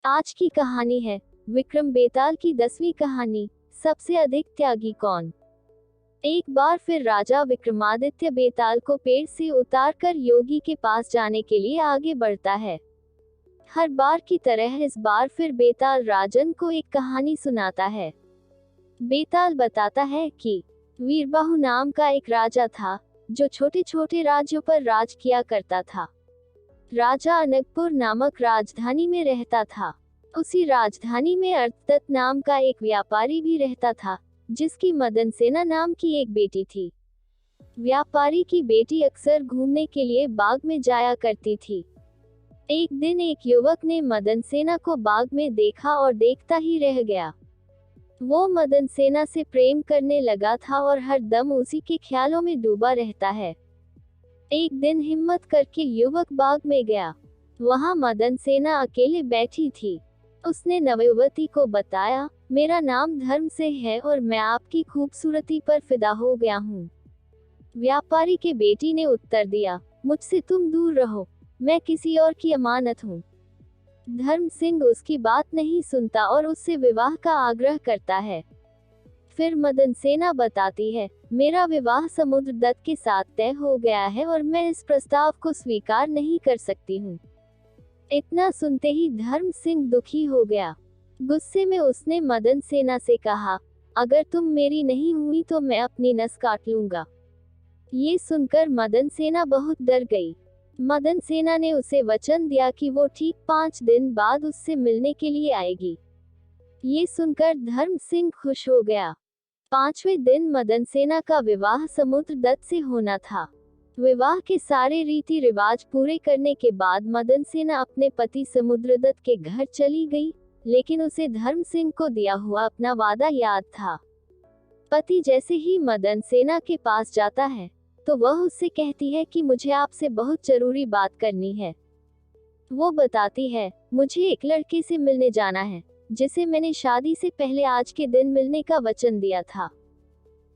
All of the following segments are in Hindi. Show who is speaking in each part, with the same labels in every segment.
Speaker 1: आज की कहानी है विक्रम बेताल की 10वीं कहानी, सबसे अधिक त्यागी कौन। एक बार फिर राजा विक्रमादित्य बेताल को पेड़ से उतारकर योगी के पास जाने के लिए आगे बढ़ता है। हर बार की तरह इस बार फिर बेताल राजन को एक कहानी सुनाता है। बेताल बताता है कि वीरबाहु नाम का एक राजा था जो छोटे छोटे राज्यों पर राज किया करता था। राजा अनकपुर नामक राजधानी में रहता था। उसी राजधानी में अर्थदत्त नाम का एक व्यापारी भी रहता था, जिसकी मदन सेना नाम की एक बेटी थी। व्यापारी की बेटी अक्सर घूमने के लिए बाग में जाया करती थी। एक दिन एक युवक ने मदन सेना को बाग में देखा और देखता ही रह गया। वो मदन सेना से प्रेम करने लगा था और हर दम उसी के ख्यालों में डूबा रहता है। एक दिन हिम्मत करके युवक बाग में गया। वहां मदन सेना अकेले बैठी थी। उसने नवयुवती को बताया, मेरा नाम धर्म से है और मैं आपकी खूबसूरती पर फिदा हो गया हूँ। व्यापारी के बेटी ने उत्तर दिया, मुझसे तुम दूर रहो, मैं किसी और की अमानत हूँ। धर्म सिंह उसकी बात नहीं सुनता और उससे विवाह का आग्रह करता है। फिर मदन सेना बताती है, मेरा विवाह समुद्रदत्त के साथ तय हो गया है और मैं इस प्रस्ताव को स्वीकार नहीं कर सकती हूँ। इतना सुनते ही धर्म सिंह दुखी हो गया। गुस्से में उसने मदन सेना से कहा, अगर तुम मेरी नहीं हुई तो मैं अपनी नस काट लूंगा। ये सुनकर मदन सेना बहुत डर गई। मदन सेना ने उसे वचन दिया कि वो ठीक 5 दिन बाद उससे मिलने के लिए आएगी। ये सुनकर धर्म सिंह खुश हो गया। 5वें दिन मदन सेना का विवाह समुद्रदत्त से होना था। विवाह के सारे रीति रिवाज पूरे करने के बाद मदन सेना अपने पति समुद्रदत्त के घर चली गई, लेकिन उसे धर्म सिंह को दिया हुआ अपना वादा याद था। पति जैसे ही मदन सेना के पास जाता है, तो वह उससे कहती है कि मुझे आपसे बहुत जरूरी बात करनी है। वो बताती है, मुझे एक लड़के से मिलने जाना है, जिसे मैंने शादी से पहले आज के दिन मिलने का वचन दिया था।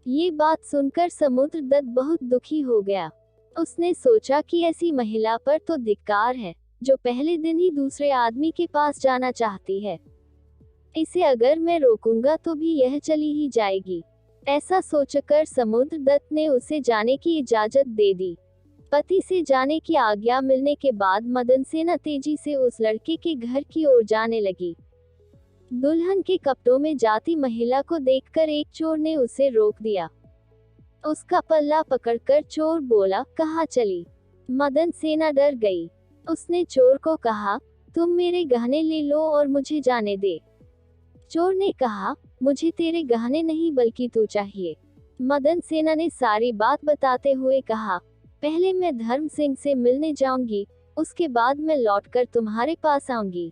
Speaker 1: ये बात सुनकर समुद्रदत्त बहुत दुखी हो गया। उसने सोचा कि ऐसी महिला पर तो धिक्कार है, जो पहले दिन ही दूसरे आदमी के पास जाना चाहती है। इसे अगर मैं रोकूंगा तो भी यह चली ही जाएगी। ऐसा सोचकर समुद्रदत्त ने उसे जाने की इजाजत दे दी। पति से जाने की आज्ञा मिलने के बाद मदन सेना तेजी से उस लड़के के घर की ओर जाने लगी। दुल्हन के कपड़ों में जाती महिला को देखकर एक चोर ने उसे रोक दिया। उसका पल्ला पकड़कर चोर बोला, कहाँ चली। मदन सेना डर गई। उसने चोर को कहा, तुम मेरे गहने ले लो और मुझे जाने दे। चोर ने कहा, मुझे तेरे गहने नहीं बल्कि तू चाहिए। मदन सेना ने सारी बात बताते हुए कहा, पहले मैं धर्म सिंह से मिलने जाऊंगी, उसके बाद मैं लौटकर तुम्हारे पास आऊंगी।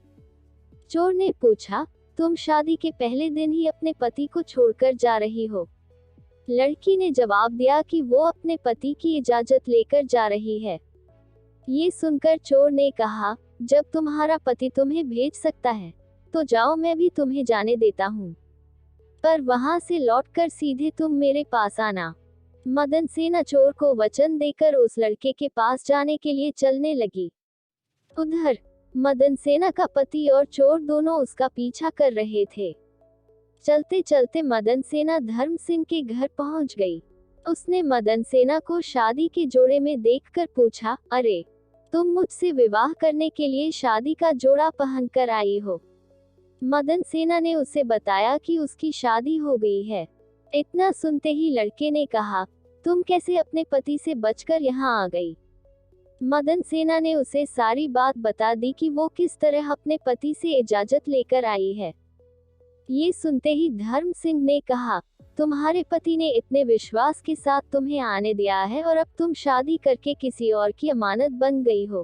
Speaker 1: चोर ने पूछा, तुम शादी के पहले दिन ही अपने पति को छोड़कर जा रही हो। लड़की ने जवाब दिया कि वो अपने पति की इजाजत लेकर जा रही है। ये सुनकर चोर ने कहा, जब तुम्हारा पति तुम्हें भेज सकता है, तो जाओ, मैं भी तुम्हें जाने देता हूँ, पर वहां से लौटकर सीधे तुम मेरे पास आना। मदन सेना चोर को वचन देकर उस लड़के के पास जाने के लिए चलने लगी। उधर मदन सेना का पति और चोर दोनों उसका पीछा कर रहे थे। चलते चलते मदन सेना धर्म सिंह के घर पहुंच गई। उसने मदन सेना को शादी के जोड़े में देखकर पूछा, अरे, तुम मुझसे विवाह करने के लिए शादी का जोड़ा पहनकर आई हो। मदन सेना ने उसे बताया कि उसकी शादी हो गई है। इतना सुनते ही लड़के ने कहा, तुम कैसे अपने पति से बचकर यहाँ आ गई। मदन सेना ने उसे सारी बात बता दी कि वो किस तरह अपने पति से इजाजत लेकर आई है। ये सुनते ही धर्म सिंह ने कहा, तुम्हारे पति ने इतने विश्वास के साथ तुम्हें आने दिया है और अब तुम शादी करके किसी और की अमानत बन गई हो।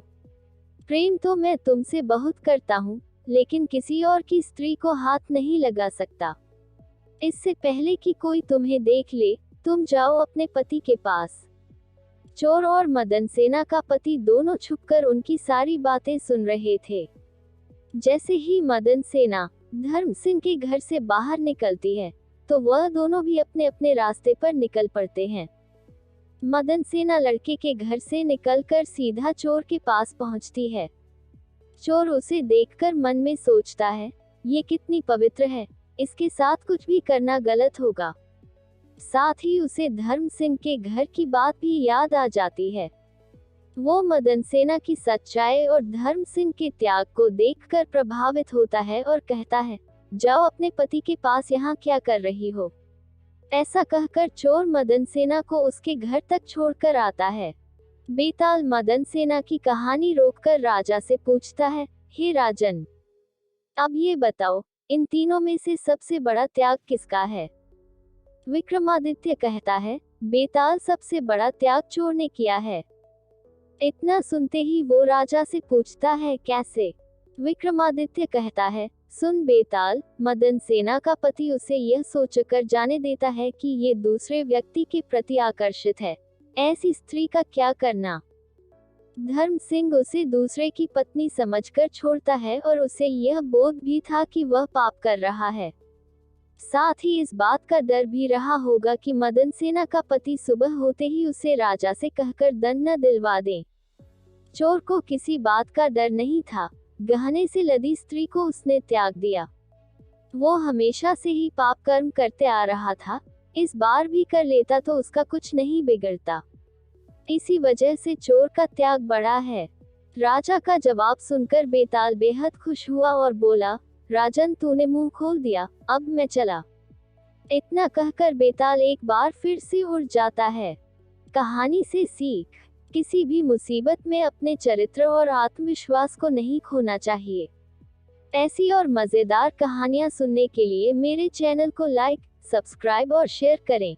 Speaker 1: प्रेम तो मैं तुमसे बहुत करता हूँ, लेकिन किसी और की स्त्री को हाथ नहीं लगा सकता। इससे पहले कि कोई तुम्हें देख ले, तुम जाओ अपने पति के पास। चोर और मदन सेना का पति दोनों छुपकर उनकी सारी बातें सुन रहे थे। जैसे ही मदन सेना धर्म सिंह के घर से बाहर निकलती है, तो वह दोनों भी अपने अपने रास्ते पर निकल पड़ते हैं। मदन सेना लड़के के घर से निकलकर सीधा चोर के पास पहुंचती है। चोर उसे देखकर मन में सोचता है, ये कितनी पवित्र है, इसके साथ कुछ भी करना गलत होगा। साथ ही उसे धर्म सिंह के घर की बात भी याद आ जाती है। वो मदन सेना की सच्चाई और धर्म सिंह के त्याग को देखकर प्रभावित होता है और कहता है, जाओ अपने पति के पास, यहाँ क्या कर रही हो। ऐसा कहकर चोर मदन सेना को उसके घर तक छोड़कर आता है। बेताल मदन सेना की कहानी रोककर राजा से पूछता है, हे राजन, अब ये बताओ, इन तीनों में से सबसे बड़ा त्याग किसका है। विक्रमादित्य कहता है, बेताल, सबसे बड़ा त्याग चोर ने किया है। इतना सुनते ही वो राजा से पूछता है, कैसे। विक्रमादित्य कहता है, सुन बेताल, मदन सेना का पति उसे यह सोचकर जाने देता है कि ये दूसरे व्यक्ति के प्रति आकर्षित है, ऐसी स्त्री का क्या करना। धर्म सिंह उसे दूसरे की पत्नी समझकर छोड़ता है और उसे यह बोध भी था कि वह पाप कर रहा है। साथ ही इस बात का डर भी रहा होगा कि मदन सेना का पति सुबह होते ही उसे राजा से कहकर दंड न दिलवा दे। चोर को किसी बात का डर नहीं था, गहने से लदी स्त्री को उसने त्याग दिया। वो हमेशा से ही पाप कर्म करते आ रहा था, इस बार भी कर लेता तो उसका कुछ नहीं बिगड़ता। इसी वजह से चोर का त्याग बड़ा है। राजा का जवाब सुनकर बेताल बेहद खुश हुआ और बोला, राजन, तूने मुंह खोल दिया, अब मैं चला। इतना कहकर बेताल एक बार फिर से उड़ जाता है। कहानी से सीख, किसी भी मुसीबत में अपने चरित्र और आत्मविश्वास को नहीं खोना चाहिए। ऐसी और मजेदार कहानियां सुनने के लिए मेरे चैनल को लाइक, सब्सक्राइब और शेयर करें।